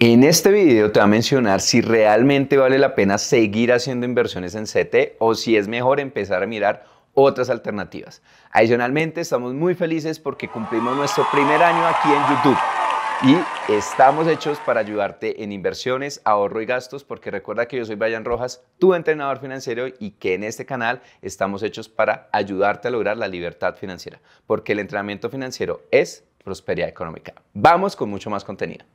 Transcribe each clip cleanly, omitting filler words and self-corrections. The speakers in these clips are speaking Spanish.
En este video te va a mencionar si realmente vale la pena seguir haciendo inversiones en CT o si es mejor empezar a mirar otras alternativas. Adicionalmente, estamos muy felices porque cumplimos nuestro primer año aquí en YouTube y estamos hechos para ayudarte en inversiones, ahorro y gastos, porque recuerda que yo soy Brian Rojas, tu entrenador financiero, y que en este canal estamos hechos para ayudarte a lograr la libertad financiera, porque el entrenamiento financiero es prosperidad económica. Vamos con mucho más contenido.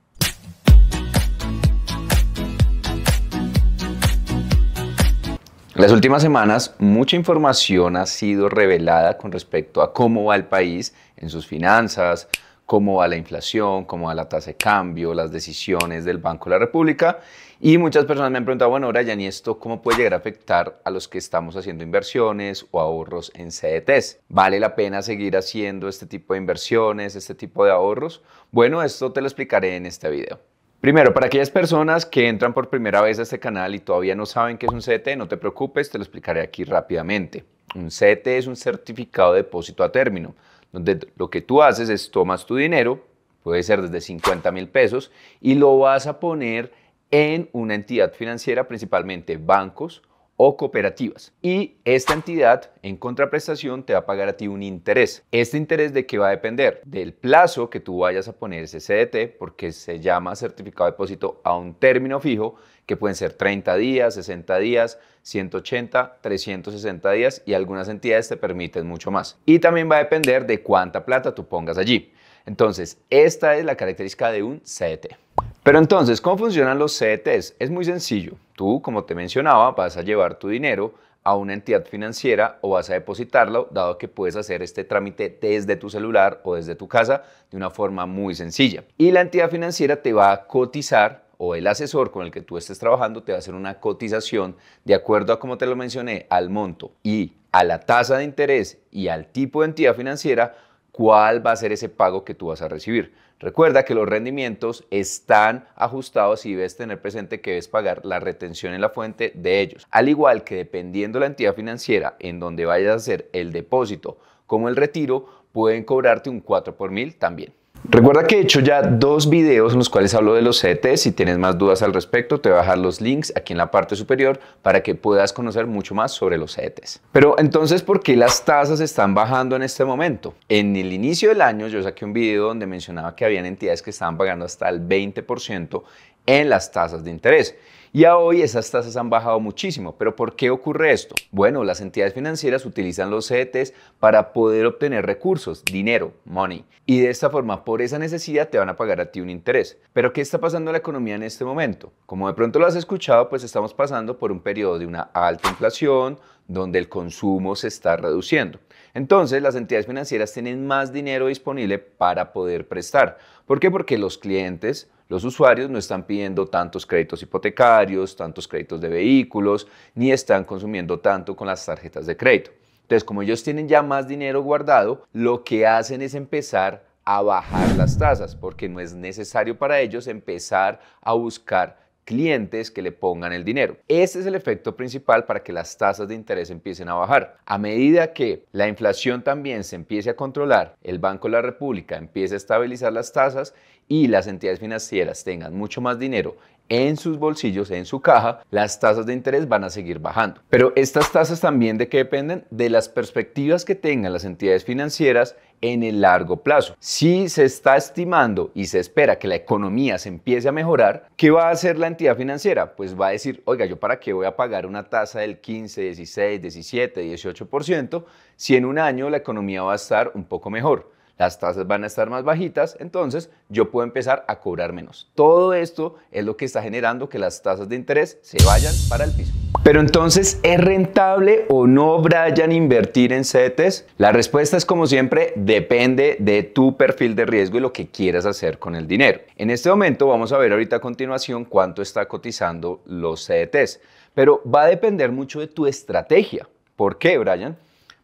En las últimas semanas, mucha información ha sido revelada con respecto a cómo va el país en sus finanzas, cómo va la inflación, cómo va la tasa de cambio, las decisiones del Banco de la República. Y muchas personas me han preguntado, bueno, Brian, ¿y esto cómo puede llegar a afectar a los que estamos haciendo inversiones o ahorros en CDTs? ¿Vale la pena seguir haciendo este tipo de inversiones, este tipo de ahorros? Bueno, esto te lo explicaré en este video. Primero, para aquellas personas que entran por primera vez a este canal y todavía no saben qué es un CDT, no te preocupes, te lo explicaré aquí rápidamente. Un CDT es un certificado de depósito a término, donde lo que tú haces es tomas tu dinero, puede ser desde 50,000 pesos, y lo vas a poner en una entidad financiera, principalmente bancos o cooperativas. Y esta entidad, en contraprestación, te va a pagar a ti un interés. ¿Este interés de qué va a depender? Del plazo que tú vayas a poner ese CDT, porque se llama certificado de depósito a un término fijo, que pueden ser 30 días, 60 días, 180, 360 días, y algunas entidades te permiten mucho más. Y también va a depender de cuánta plata tú pongas allí. Entonces, esta es la característica de un CDT. Pero entonces, ¿cómo funcionan los CDTs? Es muy sencillo. Tú, como te mencionaba, vas a llevar tu dinero a una entidad financiera o vas a depositarlo, dado que puedes hacer este trámite desde tu celular o desde tu casa de una forma muy sencilla. Y la entidad financiera te va a cotizar, o el asesor con el que tú estés trabajando te va a hacer una cotización de acuerdo a, como te lo mencioné, al monto y a la tasa de interés y al tipo de entidad financiera, cuál va a ser ese pago que tú vas a recibir. Recuerda que los rendimientos están ajustados y debes tener presente que debes pagar la retención en la fuente de ellos. Al igual que dependiendo la entidad financiera en donde vayas a hacer el depósito como el retiro, pueden cobrarte un 4 por 1000 también. Recuerda que he hecho ya 2 videos en los cuales hablo de los CDTs. Si tienes más dudas al respecto, te voy a dejar los links aquí en la parte superior para que puedas conocer mucho más sobre los CDTs. Pero entonces, ¿por qué las tasas están bajando en este momento? En el inicio del año yo saqué un video donde mencionaba que habían entidades que estaban pagando hasta el 20% en las tasas de interés. Y a hoy esas tasas han bajado muchísimo. ¿Pero por qué ocurre esto? Bueno, las entidades financieras utilizan los CDTs para poder obtener recursos, dinero, money. Y de esta forma, por esa necesidad, te van a pagar a ti un interés. ¿Pero qué está pasando en la economía en este momento? Como de pronto lo has escuchado, pues estamos pasando por un periodo de una alta inflación, donde el consumo se está reduciendo. Entonces, las entidades financieras tienen más dinero disponible para poder prestar. ¿Por qué? Porque los clientes, los usuarios, no están pidiendo tantos créditos hipotecarios, tantos créditos de vehículos, ni están consumiendo tanto con las tarjetas de crédito. Entonces, como ellos tienen ya más dinero guardado, lo que hacen es empezar a bajar las tasas, porque no es necesario para ellos empezar a buscar clientes que le pongan el dinero. Este es el efecto principal para que las tasas de interés empiecen a bajar. A medida que la inflación también se empiece a controlar, el Banco de la República empiece a estabilizar las tasas y las entidades financieras tengan mucho más dinero en sus bolsillos, en su caja, las tasas de interés van a seguir bajando. Pero estas tasas también, ¿de qué dependen? De las perspectivas que tengan las entidades financieras en el largo plazo. Si se está estimando y se espera que la economía se empiece a mejorar, ¿qué va a hacer la entidad financiera? Pues va a decir, oiga, ¿yo para qué voy a pagar una tasa del 15, 16, 17, 18% si en un año la economía va a estar un poco mejor? Las tasas van a estar más bajitas, entonces yo puedo empezar a cobrar menos. Todo esto es lo que está generando que las tasas de interés se vayan para el piso. Pero entonces, ¿es rentable o no, Brian, invertir en CDTs? La respuesta es, como siempre, depende de tu perfil de riesgo y lo que quieras hacer con el dinero. En este momento vamos a ver ahorita a continuación cuánto está cotizando los CDTs, pero va a depender mucho de tu estrategia. ¿Por qué, Brian?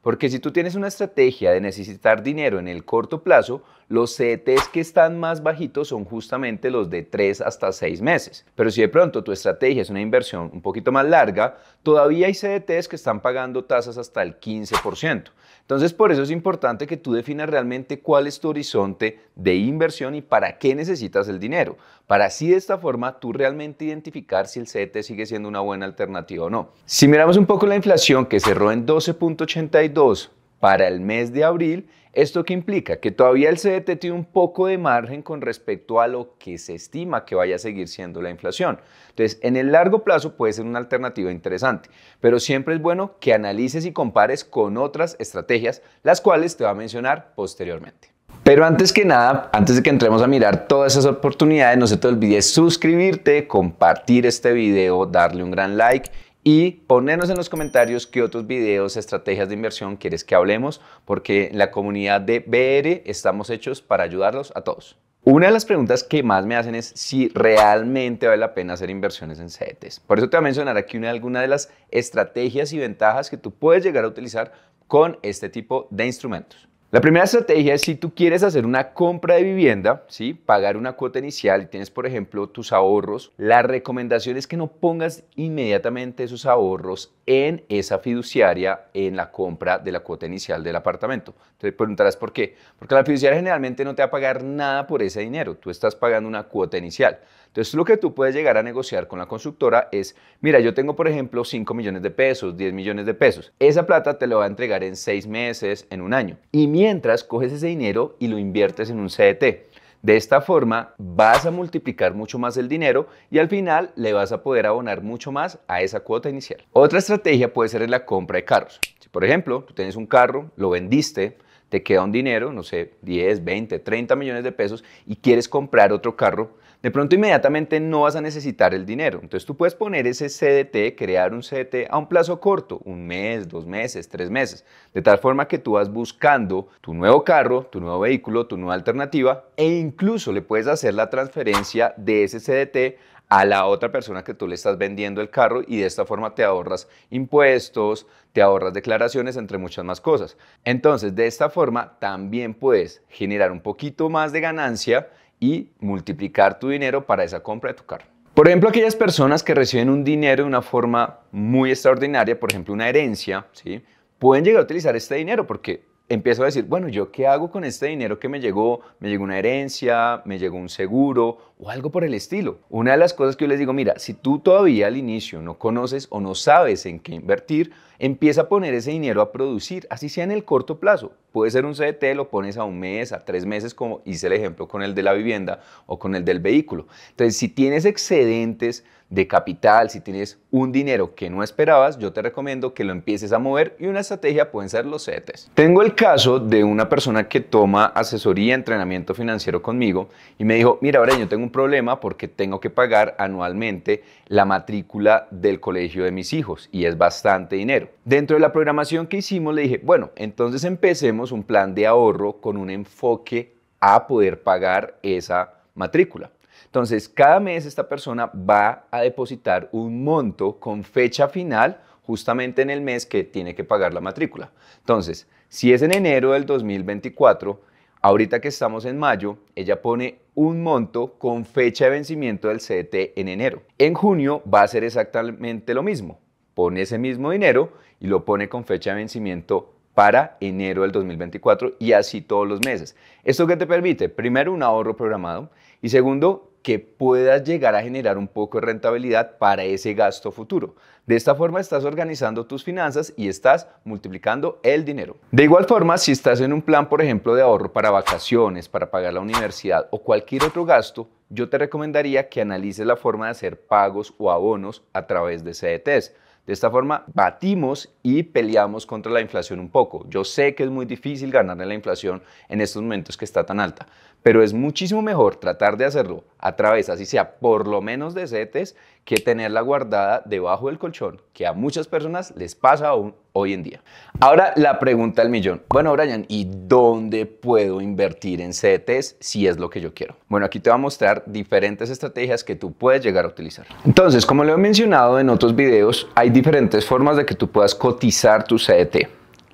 Porque si tú tienes una estrategia de necesitar dinero en el corto plazo, los CDTs que están más bajitos son justamente los de 3 hasta 6 meses. Pero si de pronto tu estrategia es una inversión un poquito más larga, todavía hay CDTs que están pagando tasas hasta el 15%. Entonces, por eso es importante que tú definas realmente cuál es tu horizonte de inversión y para qué necesitas el dinero, para así de esta forma tú realmente identificar si el CDT sigue siendo una buena alternativa o no. Si miramos un poco la inflación que cerró en 12.82 para el mes de abril, ¿esto qué implica? Que todavía el CDT tiene un poco de margen con respecto a lo que se estima que vaya a seguir siendo la inflación. Entonces, en el largo plazo puede ser una alternativa interesante, pero siempre es bueno que analices y compares con otras estrategias, las cuales te voy a mencionar posteriormente. Pero antes que nada, antes de que entremos a mirar todas esas oportunidades, no se te olvide suscribirte, compartir este video, darle un gran like y ponernos en los comentarios qué otros videos, estrategias de inversión quieres que hablemos, porque en la comunidad de BR estamos hechos para ayudarlos a todos. Una de las preguntas que más me hacen es si realmente vale la pena hacer inversiones en CDTs. Por eso te voy a mencionar aquí algunas de las estrategias y ventajas que tú puedes llegar a utilizar con este tipo de instrumentos. La primera estrategia es si tú quieres hacer una compra de vivienda, ¿sí? Pagar una cuota inicial y tienes, por ejemplo, tus ahorros. La recomendación es que no pongas inmediatamente esos ahorros en esa fiduciaria en la compra de la cuota inicial del apartamento. Entonces preguntarás por qué. Porque la fiduciaria generalmente no te va a pagar nada por ese dinero. Tú estás pagando una cuota inicial. Entonces lo que tú puedes llegar a negociar con la constructora es, mira, yo tengo por ejemplo 5 millones de pesos, 10 millones de pesos. Esa plata te lo va a entregar en 6 meses, en un año. Y mientras coges ese dinero y lo inviertes en un CDT. De esta forma vas a multiplicar mucho más el dinero y al final le vas a poder abonar mucho más a esa cuota inicial. Otra estrategia puede ser en la compra de carros. Si por ejemplo tú tienes un carro, lo vendiste, te queda un dinero, no sé, 10, 20, 30 millones de pesos y quieres comprar otro carro, de pronto inmediatamente no vas a necesitar el dinero. Entonces tú puedes poner ese CDT, crear un CDT a un plazo corto, un mes, 2 meses, 3 meses, de tal forma que tú vas buscando tu nuevo carro, tu nuevo vehículo, tu nueva alternativa e incluso le puedes hacer la transferencia de ese CDT a la otra persona que tú le estás vendiendo el carro y de esta forma te ahorras impuestos, te ahorras declaraciones, entre muchas más cosas. Entonces, de esta forma también puedes generar un poquito más de ganancia y multiplicar tu dinero para esa compra de tu carro. Por ejemplo, aquellas personas que reciben un dinero de una forma muy extraordinaria, por ejemplo, una herencia, ¿sí? Pueden llegar a utilizar este dinero porque empiezo a decir, bueno, ¿yo qué hago con este dinero que me llegó? Me llegó una herencia, me llegó un seguro o algo por el estilo. Una de las cosas que yo les digo, mira, si tú todavía al inicio no conoces o no sabes en qué invertir, empieza a poner ese dinero a producir, así sea en el corto plazo. Puede ser un CDT, lo pones a un mes, a 3 meses, como hice el ejemplo con el de la vivienda o con el del vehículo. Entonces, si tienes excedentes de capital, si tienes un dinero que no esperabas, yo te recomiendo que lo empieces a mover y una estrategia pueden ser los CDTs. Tengo el caso de una persona que toma asesoría, entrenamiento financiero conmigo y me dijo, mira, ahora yo tengo un problema porque tengo que pagar anualmente la matrícula del colegio de mis hijos y es bastante dinero. Dentro de la programación que hicimos le dije, bueno, entonces empecemos un plan de ahorro con un enfoque a poder pagar esa matrícula. Entonces, cada mes esta persona va a depositar un monto con fecha final justamente en el mes que tiene que pagar la matrícula. Entonces, si es en enero del 2024, ahorita que estamos en mayo, ella pone un monto con fecha de vencimiento del CDT en enero. En junio va a ser exactamente lo mismo. Pone ese mismo dinero y lo pone con fecha de vencimiento para enero del 2024 y así todos los meses. ¿Esto qué te permite? Primero, un ahorro programado y segundo, que puedas llegar a generar un poco de rentabilidad para ese gasto futuro. De esta forma estás organizando tus finanzas y estás multiplicando el dinero. De igual forma, si estás en un plan, por ejemplo, de ahorro para vacaciones, para pagar la universidad o cualquier otro gasto, yo te recomendaría que analices la forma de hacer pagos o abonos a través de CDTs. De esta forma batimos y peleamos contra la inflación un poco. Yo sé que es muy difícil ganarle la inflación en estos momentos que está tan alta, pero es muchísimo mejor tratar de hacerlo a través, así sea, por lo menos de CDTs, que tenerla guardada debajo del colchón, que a muchas personas les pasa aún hoy en día. Ahora la pregunta del millón. Bueno, Brian, ¿y dónde puedo invertir en CDTs si es lo que yo quiero? Bueno, aquí te voy a mostrar diferentes estrategias que tú puedes llegar a utilizar. Entonces, como lo he mencionado en otros videos, hay diferentes formas de que tú puedas cotizar tu CDT.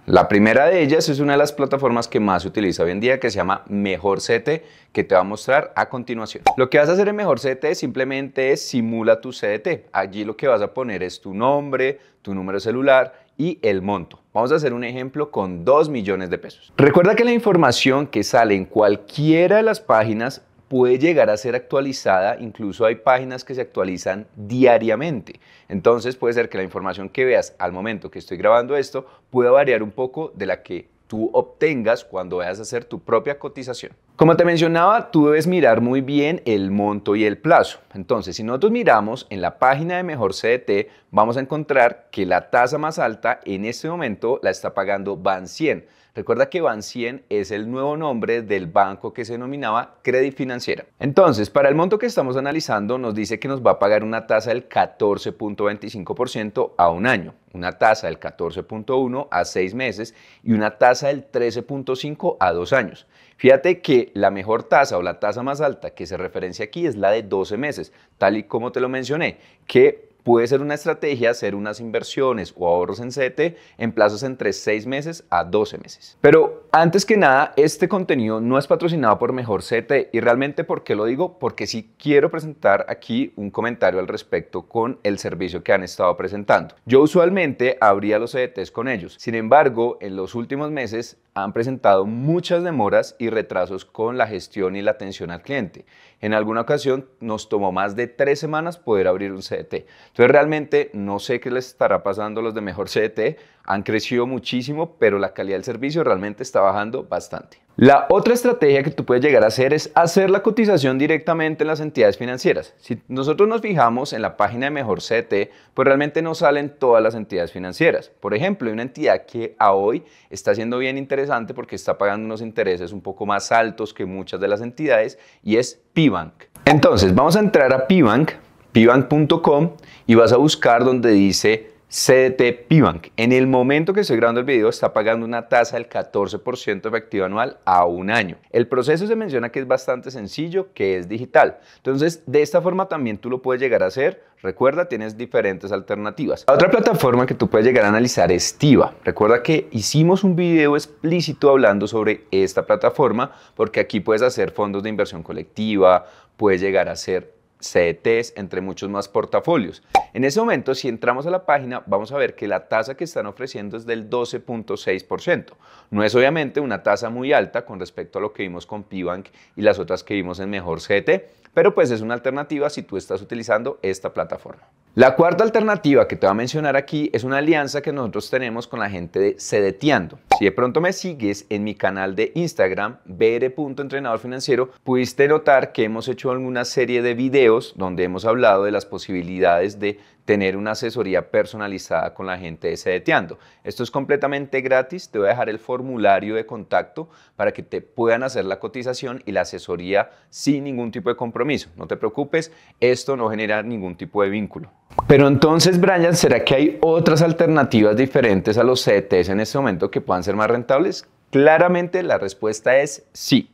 La primera de ellas es una de las plataformas que más se utiliza hoy en día, que se llama Mejor CDT, que te va a mostrar a continuación. Lo que vas a hacer en Mejor CDT simplemente es simula tu CDT. Allí lo que vas a poner es tu nombre, tu número celular y el monto. Vamos a hacer un ejemplo con 2 millones de pesos. Recuerda que la información que sale en cualquiera de las páginas puede llegar a ser actualizada, incluso hay páginas que se actualizan diariamente. Entonces puede ser que la información que veas al momento que estoy grabando esto pueda variar un poco de la que tú obtengas cuando vayas a hacer tu propia cotización. Como te mencionaba, tú debes mirar muy bien el monto y el plazo. Entonces, si nosotros miramos en la página de Mejor CDT, vamos a encontrar que la tasa más alta en este momento la está pagando Bancien. Recuerda que Bancien es el nuevo nombre del banco que se denominaba Credit Financiera. Entonces, para el monto que estamos analizando, nos dice que nos va a pagar una tasa del 14.25% a un año, una tasa del 14.1% a 6 meses y una tasa del 13.5% a 2 años. Fíjate que la mejor tasa o la tasa más alta que se referencia aquí es la de 12 meses, tal y como te lo mencioné, que puede ser una estrategia hacer unas inversiones o ahorros en CDT en plazos entre 6 meses a 12 meses. Pero antes que nada, este contenido no es patrocinado por Mejor CDT y realmente, ¿por qué lo digo? Porque sí quiero presentar aquí un comentario al respecto con el servicio que han estado presentando. Yo usualmente abría los CDTs con ellos, sin embargo, en los últimos meses han presentado muchas demoras y retrasos con la gestión y la atención al cliente. En alguna ocasión nos tomó más de 3 semanas poder abrir un CDT. Entonces realmente no sé qué les estará pasando a los de Mejor CDT, han crecido muchísimo, pero la calidad del servicio realmente está bajando bastante. La otra estrategia que tú puedes llegar a hacer es hacer la cotización directamente en las entidades financieras. Si nosotros nos fijamos en la página de Mejor CDT, pues realmente no salen todas las entidades financieras. Por ejemplo, hay una entidad que a hoy está siendo bien interesante porque está pagando unos intereses un poco más altos que muchas de las entidades y es PBank. Entonces, vamos a entrar a PBank, pbank.com y vas a buscar donde dice CDT PBank. En el momento que estoy grabando el video está pagando una tasa del 14% efectiva anual a un año. El proceso se menciona que es bastante sencillo, que es digital. Entonces, de esta forma también tú lo puedes llegar a hacer. Recuerda, tienes diferentes alternativas. La otra plataforma que tú puedes llegar a analizar es Tiva. Recuerda que hicimos un video explícito hablando sobre esta plataforma porque aquí puedes hacer fondos de inversión colectiva, puedes llegar a hacer CDTs, entre muchos más portafolios. En ese momento, si entramos a la página, vamos a ver que la tasa que están ofreciendo es del 12.6%. No es obviamente una tasa muy alta con respecto a lo que vimos con PBank y las otras que vimos en Mejor CDT, pero pues es una alternativa si tú estás utilizando esta plataforma. La cuarta alternativa que te voy a mencionar aquí es una alianza que nosotros tenemos con la gente de CDTeando. Si de pronto me sigues en mi canal de Instagram, br.entrenadorfinanciero, pudiste notar que hemos hecho alguna serie de videos donde hemos hablado de las posibilidades de tener una asesoría personalizada con la gente de CDTeando. Esto es completamente gratis, te voy a dejar el formulario de contacto para que te puedan hacer la cotización y la asesoría sin ningún tipo de compromiso. No te preocupes, esto no genera ningún tipo de vínculo. Pero entonces, Brian, ¿será que hay otras alternativas diferentes a los CDTs en este momento que puedan ser más rentables? Claramente la respuesta es sí.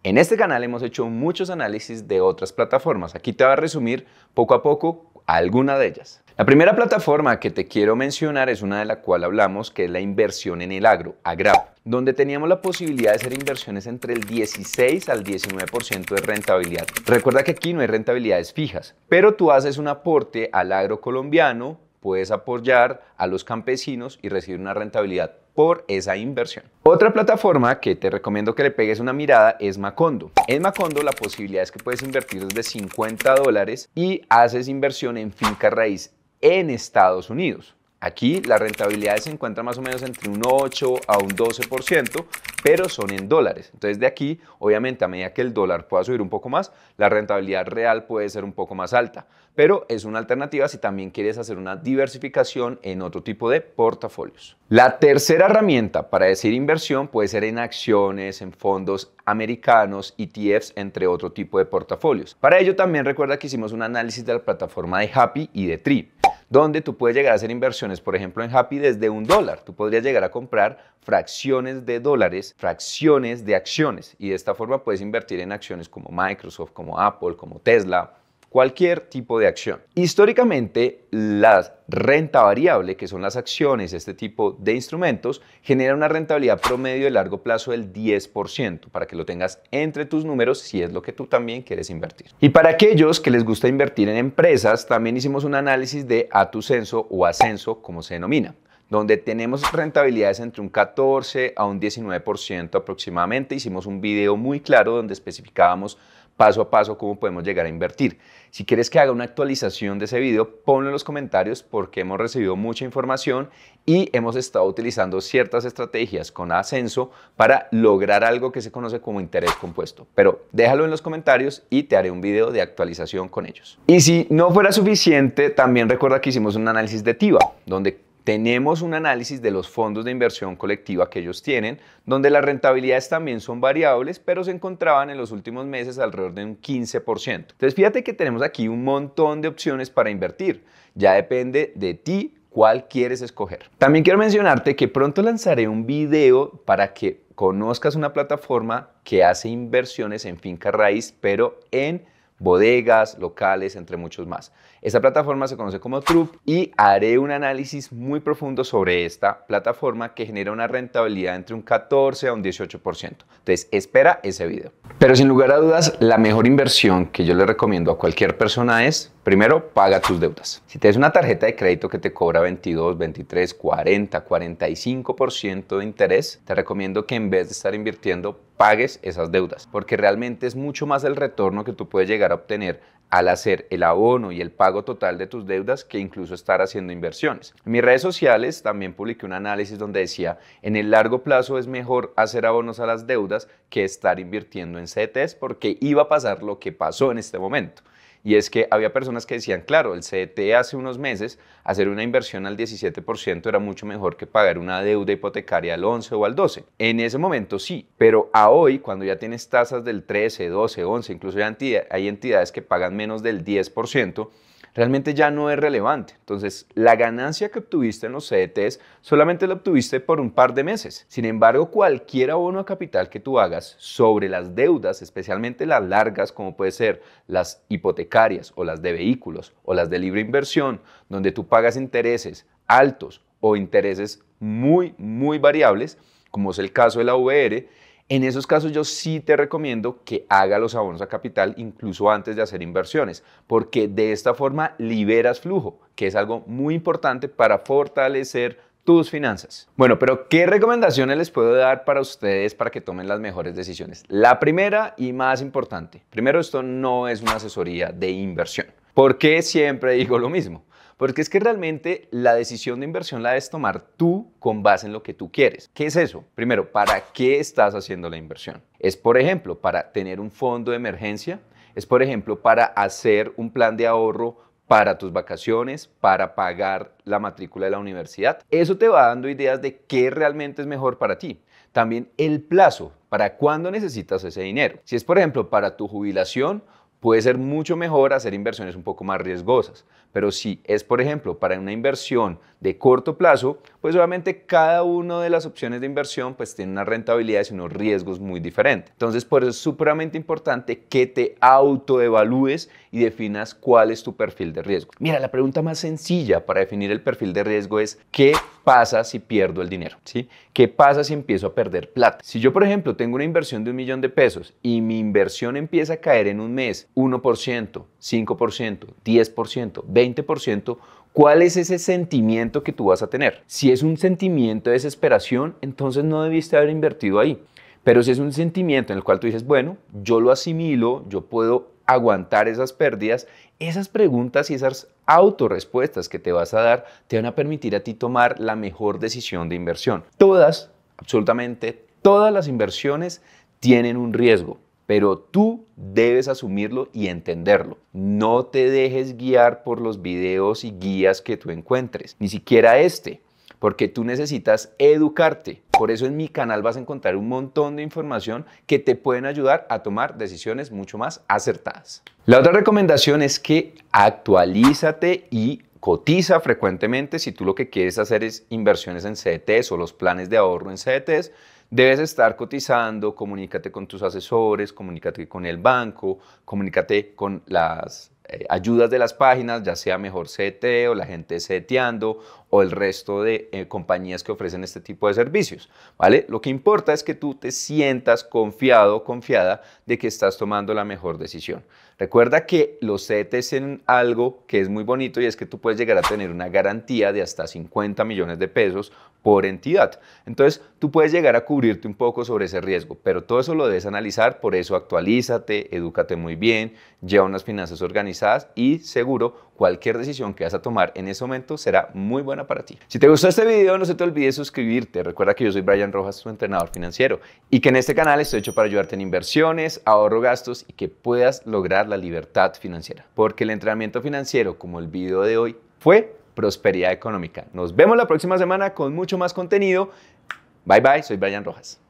En este canal hemos hecho muchos análisis de otras plataformas. Aquí te voy a resumir poco a poco alguna de ellas. La primera plataforma que te quiero mencionar es una de la cual hablamos, que es la inversión en el agro, Agrap, donde teníamos la posibilidad de hacer inversiones entre el 16 al 19% de rentabilidad. Recuerda que aquí no hay rentabilidades fijas, pero tú haces un aporte al agro colombiano, puedes apoyar a los campesinos y recibir una rentabilidad por esa inversión. Otra plataforma que te recomiendo que le pegues una mirada es Macondo. En Macondo la posibilidad es que puedes invertir desde $50 y haces inversión en finca raíz en Estados Unidos. Aquí la rentabilidad se encuentra más o menos entre un 8 a un 12%, pero son en dólares. Entonces de aquí, obviamente, a medida que el dólar pueda subir un poco más, la rentabilidad real puede ser un poco más alta. Pero es una alternativa si también quieres hacer una diversificación en otro tipo de portafolios. La tercera herramienta para decir inversión puede ser en acciones, en fondos americanos, ETFs, entre otro tipo de portafolios. Para ello también recuerda que hicimos un análisis de la plataforma de Happy y de Tree, donde tú puedes llegar a hacer inversiones, por ejemplo, en Happy desde $1. Tú podrías llegar a comprar fracciones de dólares, fracciones de acciones, y de esta forma puedes invertir en acciones como Microsoft, como Apple, como Tesla, cualquier tipo de acción. Históricamente, la renta variable, que son las acciones, este tipo de instrumentos, genera una rentabilidad promedio de largo plazo del 10%, para que lo tengas entre tus números si es lo que tú también quieres invertir. Y para aquellos que les gusta invertir en empresas, también hicimos un análisis de Atucenso o Ascenso, como se denomina, donde tenemos rentabilidades entre un 14 a un 19% aproximadamente. Hicimos un video muy claro donde especificábamos paso a paso cómo podemos llegar a invertir. Si quieres que haga una actualización de ese video, ponlo en los comentarios porque hemos recibido mucha información y hemos estado utilizando ciertas estrategias con Ascenso para lograr algo que se conoce como interés compuesto. Pero déjalo en los comentarios y te haré un video de actualización con ellos. Y si no fuera suficiente, también recuerda que hicimos un análisis de TIVA, donde tenemos un análisis de los fondos de inversión colectiva que ellos tienen, donde las rentabilidades también son variables, pero se encontraban en los últimos meses alrededor de un 15%. Entonces fíjate que tenemos aquí un montón de opciones para invertir. Ya depende de ti cuál quieres escoger. También quiero mencionarte que pronto lanzaré un video para que conozcas una plataforma que hace inversiones en finca raíz, pero en bodegas, locales, entre muchos más. Esta plataforma se conoce como Trup y haré un análisis muy profundo sobre esta plataforma que genera una rentabilidad entre un 14 a un 18%. Entonces, espera ese video. Pero sin lugar a dudas, la mejor inversión que yo le recomiendo a cualquier persona es, primero, paga tus deudas. Si tienes una tarjeta de crédito que te cobra 22, 23, 40, 45% de interés, te recomiendo que en vez de estar invirtiendo, pagues esas deudas, porque realmente es mucho más el retorno que tú puedes llegar a obtener al hacer el abono y el pago total de tus deudas que incluso estar haciendo inversiones. En mis redes sociales también publiqué un análisis donde decía, en el largo plazo es mejor hacer abonos a las deudas que estar invirtiendo en CDTs, porque iba a pasar lo que pasó en este momento. Y es que había personas que decían, claro, el CDT hace unos meses, hacer una inversión al 17% era mucho mejor que pagar una deuda hipotecaria al 11 o al 12. En ese momento sí, pero a hoy, cuando ya tienes tasas del 13, 12, 11, incluso ya hay entidades que pagan menos del 10%, realmente ya no es relevante. Entonces, la ganancia que obtuviste en los CDTs solamente la obtuviste por un par de meses. Sin embargo, cualquier abono a capital que tú hagas sobre las deudas, especialmente las largas, como puede ser las hipotecarias o las de vehículos o las de libre inversión, donde tú pagas intereses altos o intereses muy variables, como es el caso de la VR, en esos casos yo sí te recomiendo que haga los abonos a capital incluso antes de hacer inversiones, porque de esta forma liberas flujo, que es algo muy importante para fortalecer tus finanzas. Bueno, pero ¿qué recomendaciones les puedo dar para ustedes para que tomen las mejores decisiones? La primera y más importante. Primero, esto no es una asesoría de inversión. ¿Por qué siempre digo lo mismo? Porque es que realmente la decisión de inversión la debes tomar tú con base en lo que tú quieres. ¿Qué es eso? Primero, ¿para qué estás haciendo la inversión? ¿Es, por ejemplo, para tener un fondo de emergencia? ¿Es, por ejemplo, para hacer un plan de ahorro para tus vacaciones, para pagar la matrícula de la universidad? Eso te va dando ideas de qué realmente es mejor para ti. También el plazo, ¿para cuándo necesitas ese dinero? Si es, por ejemplo, para tu jubilación, puede ser mucho mejor hacer inversiones un poco más riesgosas, pero si es, por ejemplo, para una inversión de corto plazo, pues obviamente cada una de las opciones de inversión pues tiene unas rentabilidades y unos riesgos muy diferentes. Entonces, por eso es supremamente importante que te autoevalúes y definas cuál es tu perfil de riesgo. Mira, la pregunta más sencilla para definir el perfil de riesgo es ¿qué pasa si pierdo el dinero? ¿Sí? ¿Qué pasa si empiezo a perder plata? Si yo, por ejemplo, tengo una inversión de $1 millón y mi inversión empieza a caer en un mes 1%, 5%, 10%, 20%, ¿cuál es ese sentimiento que tú vas a tener? Si es un sentimiento de desesperación, entonces no debiste haber invertido ahí. Pero si es un sentimiento en el cual tú dices, bueno, yo lo asimilo, yo puedo aguantar esas pérdidas, esas preguntas y esas autorrespuestas que te vas a dar te van a permitir a ti tomar la mejor decisión de inversión. Todas, absolutamente todas las inversiones tienen un riesgo, pero tú debes asumirlo y entenderlo. No te dejes guiar por los videos y guías que tú encuentres, ni siquiera porque tú necesitas educarte. Por eso en mi canal vas a encontrar un montón de información que te pueden ayudar a tomar decisiones mucho más acertadas. La otra recomendación es que actualízate y cotiza frecuentemente. Si tú lo que quieres hacer es inversiones en CDTs o los planes de ahorro en CDTs, debes estar cotizando, comunícate con tus asesores, comunícate con el banco, comunícate con las ayudas de las páginas, ya sea Mejor CT o la gente seteando o el resto de compañías que ofrecen este tipo de servicios, ¿vale? Lo que importa es que tú te sientas confiado o confiada de que estás tomando la mejor decisión. Recuerda que los CTs tienen algo que es muy bonito y es que tú puedes llegar a tener una garantía de hasta 50 millones de pesos por entidad. Entonces, tú puedes llegar a cubrirte un poco sobre ese riesgo, pero todo eso lo debes analizar, por eso actualízate, edúcate muy bien, lleva unas finanzas organizadas y seguro cualquier decisión que vas a tomar en ese momento será muy buena para ti. Si te gustó este video, no se te olvide suscribirte. Recuerda que yo soy Brian Rojas, tu entrenador financiero, y que en este canal estoy hecho para ayudarte en inversiones, ahorro, gastos y que puedas lograr la libertad financiera. Porque el entrenamiento financiero, como el video de hoy, fue prosperidad económica. Nos vemos la próxima semana con mucho más contenido. Bye bye, soy Brian Rojas.